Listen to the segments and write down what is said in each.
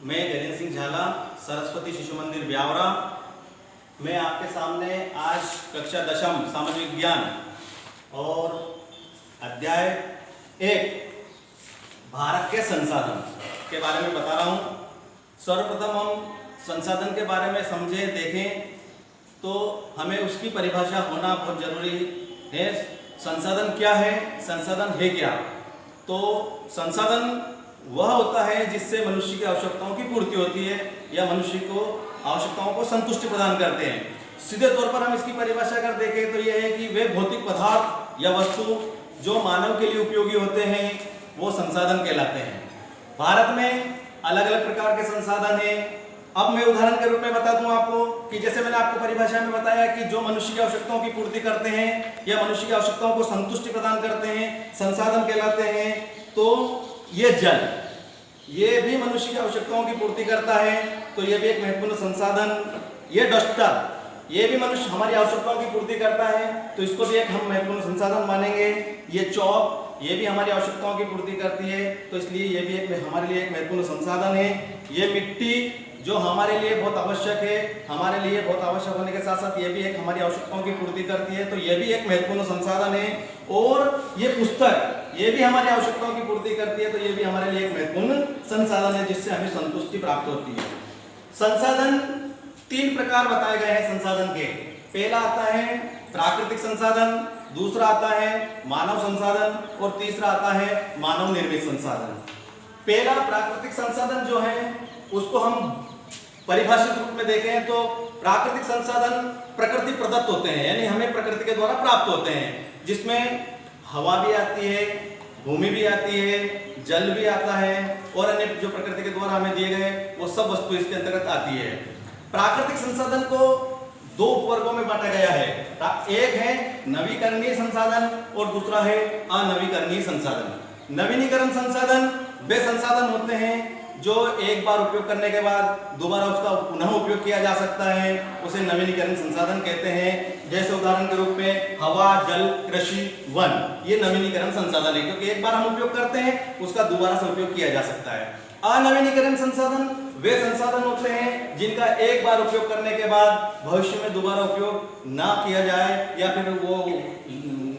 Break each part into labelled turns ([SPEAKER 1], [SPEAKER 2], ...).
[SPEAKER 1] मैं गजेंद्र सिंह झाला, सरस्वती शिशु मंदिर ब्यावरा। मैं आपके सामने आज कक्षा दशम सामाजिक विज्ञान और अध्याय 1 भारत के संसाधन के बारे में बता रहा हूँ। सर्वप्रथम हम संसाधन के बारे में समझें, देखें तो हमें उसकी परिभाषा होना बहुत जरूरी है। संसाधन क्या है, संसाधन है क्या? तो संसाधन वह होता है जिससे मनुष्य की आवश्यकताओं की पूर्ति होती है या मनुष्य को आवश्यकताओं को संतुष्टि प्रदान करते हैं। सीधे तौर पर हम इसकी परिभाषा अगर देखें तो यह है कि वे भौतिक पदार्थ या वस्तु जो मानव के लिए उपयोगी होते हैं वो संसाधन कहलाते हैं। भारत में अलग अलग प्रकार के संसाधन हैं। अब मैं उदाहरण के रूप में बता दूं आपको कि जैसे मैंने आपको परिभाषा में बताया कि जो मनुष्य की आवश्यकताओं की पूर्ति करते हैं या मनुष्य की आवश्यकताओं को संतुष्टि प्रदान करते हैं, संसाधन कहलाते हैं। तो ये जल, ये भी मनुष्य की आवश्यकताओं की पूर्ति करता है, तो ये भी एक महत्वपूर्ण संसाधन। ये डस्टर, ये भी मनुष्य हमारी आवश्यकताओं की पूर्ति करता है, तो इसको भी एक हम महत्वपूर्ण संसाधन मानेंगे। ये चौक, ये भी हमारी आवश्यकताओं की पूर्ति करती है, तो इसलिए ये भी एक हमारे लिए एक महत्वपूर्ण संसाधन है। ये मिट्टी जो हमारे लिए बहुत आवश्यक है, हमारे लिए बहुत आवश्यक होने के साथ साथ ये भी एक हमारी आवश्यकताओं की पूर्ति करती है, तो ये भी एक महत्वपूर्ण संसाधन है। और ये पुस्तक, ये भी हमारी आवश्यकताओं की पूर्ति करती है, तो ये भी हमारे लिए एक महत्वपूर्ण संसाधन है जिससे हमें संतुष्टि प्राप्त होती है। संसाधन 3 प्रकार बताए गए हैं संसाधन के। पहला आता है प्राकृतिक संसाधन, दूसरा आता है मानव संसाधन और तीसरा आता है मानव निर्मित संसाधन। पहला प्राकृतिक संसाधन जो है उसको हम परिभाषित रूप में देखें तो प्राकृतिक संसाधन प्रकृति प्रदत्त होते हैं, यानी हमें प्रकृति के द्वारा प्राप्त होते हैं, जिसमें हवा भी आती है, भूमि भी आती है, जल भी आता है और अन्य जो प्रकृति के द्वारा हमें दिए गए वो सब वस्तु इसके अंतर्गत आती है। प्राकृतिक संसाधन को 2 वर्गों में बांटा गया है। एक है नवीकरणीय संसाधन और दूसरा है अनवीकरणीय संसाधन। नवीनीकरण संसाधन वे संसाधन होते हैं जो एक बार उपयोग करने के बाद दोबारा उसका पुनः उपयोग किया जा सकता है, उसे नवीनीकरण संसाधन कहते हैं। जैसे उदाहरण के रूप में हवा, जल, कृषि, वन, ये नवीनीकरण संसाधन है क्योंकि एक बार हम उपयोग करते हैं उसका दोबारा से उपयोग किया जा सकता है। अनवीनीकरण संसाधन वे संसाधन होते हैं जिनका एक बार उपयोग करने के बाद भविष्य में दोबारा उपयोग ना किया जाए या फिर वो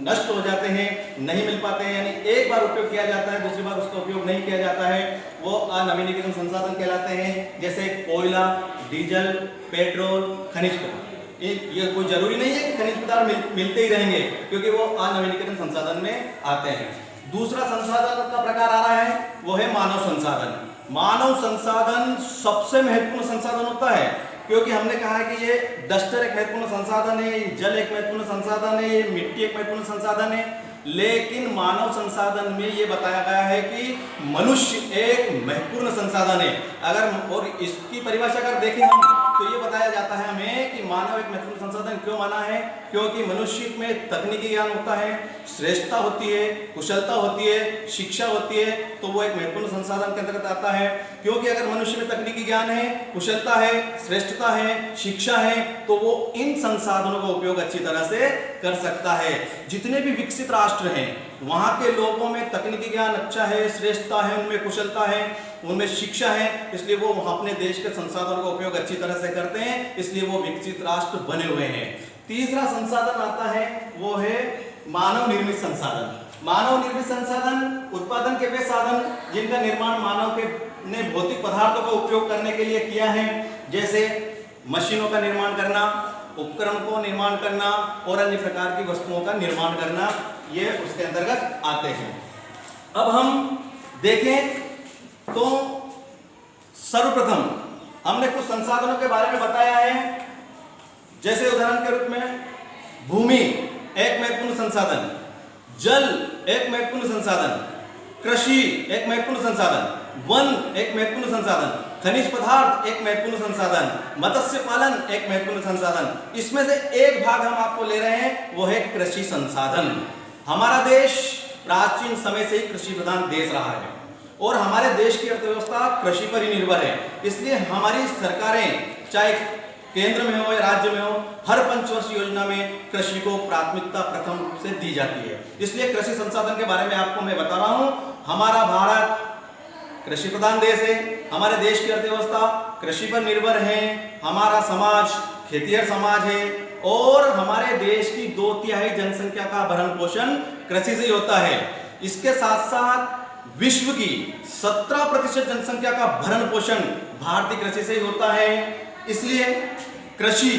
[SPEAKER 1] नष्ट हो जाते हैं, नहीं मिल पाते हैं, यानी एक बार उपयोग किया जाता है, दूसरी बार उसका उपयोग नहीं किया जाता है, वो अनवीनीकरण संसाधन कहलाते हैं। जैसे कोयला, डीजल, पेट्रोल, खनिज पदार्थ। ये कोई जरूरी नहीं है कि खनिज पदार्थ मिलते ही रहेंगे क्योंकि वो अनवीनीकरण संसाधन में आते हैं। दूसरा संसाधन का प्रकार आ रहा है वो है मानव संसाधन। मानव संसाधन सबसे महत्वपूर्ण संसाधन होता है क्योंकि हमने कहा है कि ये डस्टर एक महत्वपूर्ण संसाधन है, जल एक महत्वपूर्ण संसाधन है, ये मिट्टी एक महत्वपूर्ण संसाधन है, लेकिन मानव संसाधन में ये बताया गया है कि मनुष्य एक महत्वपूर्ण संसाधन है। अगर और इसकी परिभाषा अगर देखें हम तो ये बताया जाता है हमें कि मानव एक महत्वपूर्ण संसाधन क्यों माना है, क्योंकि मनुष्य में तकनीकी ज्ञान होता है, श्रेष्ठता होती है, कुशलता होती है, शिक्षा होती है, तो वो एक महत्वपूर्ण संसाधन के अंतर्गत आता है। क्योंकि अगर मनुष्य में तकनीकी ज्ञान है, कुशलता है, श्रेष्ठता है, शिक्षा है, तो वो इन संसाधनों का उपयोग अच्छी तरह से कर सकता है। जितने भी विकसित राष्ट्र हैं वहां के लोगों में तकनीकी ज्ञान अच्छा है, श्रेष्ठता है, उनमें कुशलता है, उनमें शिक्षा है, इसलिए वो अपने देश के संसाधनों का उपयोग अच्छी तरह से करते हैं, इसलिए वो विकसित राष्ट्र बने हुए हैं। तीसरा संसाधन आता है वो है मानव निर्मित संसाधन। मानव निर्मित संसाधन उत्पादन के वे साधन जिनका निर्माण मानव के ने भौतिक पदार्थों का उपयोग करने के लिए किया है, जैसे मशीनों का निर्माण करना, उपकरण को निर्माण करना और अन्य प्रकार की वस्तुओं का निर्माण करना, ये उसके अंतर्गत आते हैं। अब हम देखें तो सर्वप्रथम हमने कुछ संसाधनों के बारे में बताया है। जैसे उदाहरण के रूप में भूमि एक महत्वपूर्ण संसाधन, जल एक महत्वपूर्ण संसाधन, कृषि एक महत्वपूर्ण संसाधन, वन एक महत्वपूर्ण संसाधन, खनिज पदार्थ एक महत्वपूर्ण संसाधन, मत्स्य पालन एक महत्वपूर्ण संसाधन। इसमें से एक भाग हम आपको ले रहे हैं वो है कृषि संसाधन। हमारा देश प्राचीन समय से ही कृषि प्रधान देश रहा है और हमारे देश की अर्थव्यवस्था कृषि पर ही निर्भर है, इसलिए हमारी सरकारें चाहे केंद्र में हो या राज्य में हो, हर पंचवर्षीय योजना में कृषि को प्राथमिकता प्रथम रूप से दी जाती है। इसलिए कृषि संसाधन के बारे में आपको मैं बता रहा हूं। हमारा भारत कृषि प्रधान देश है, हमारे देश की अर्थव्यवस्था कृषि पर निर्भर है, हमारा समाज खेतिहर समाज है और हमारे देश की 2/3 जनसंख्या का भरण पोषण कृषि से ही होता है। इसके साथ साथ विश्व की 17% जनसंख्या का भरण पोषण भारतीय कृषि से ही होता है। इसलिए कृषि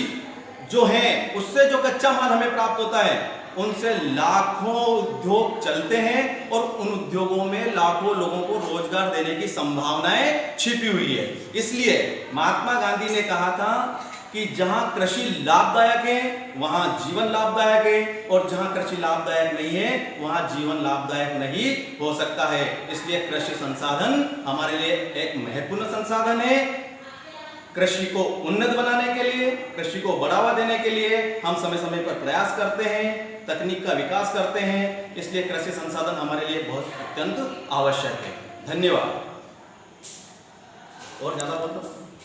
[SPEAKER 1] जो है उससे जो कच्चा माल हमें प्राप्त होता है उनसे लाखों उद्योग चलते हैं और उन उद्योगों में लाखों लोगों को रोजगार देने की संभावनाएं छिपी हुई है। इसलिए महात्मा गांधी ने कहा था कि जहां कृषि लाभदायक है वहां जीवन लाभदायक है और जहां कृषि लाभदायक नहीं है वहां जीवन लाभदायक नहीं हो सकता है। इसलिए कृषि संसाधन हमारे लिए एक महत्वपूर्ण संसाधन है। कृषि को उन्नत बनाने के लिए, कृषि को बढ़ावा देने के लिए हम समय समय पर प्रयास करते हैं, तकनीक का विकास करते हैं। इसलिए कृषि संसाधन हमारे लिए बहुत अत्यंत आवश्यक है। धन्यवाद। और ज्यादा बोल दो।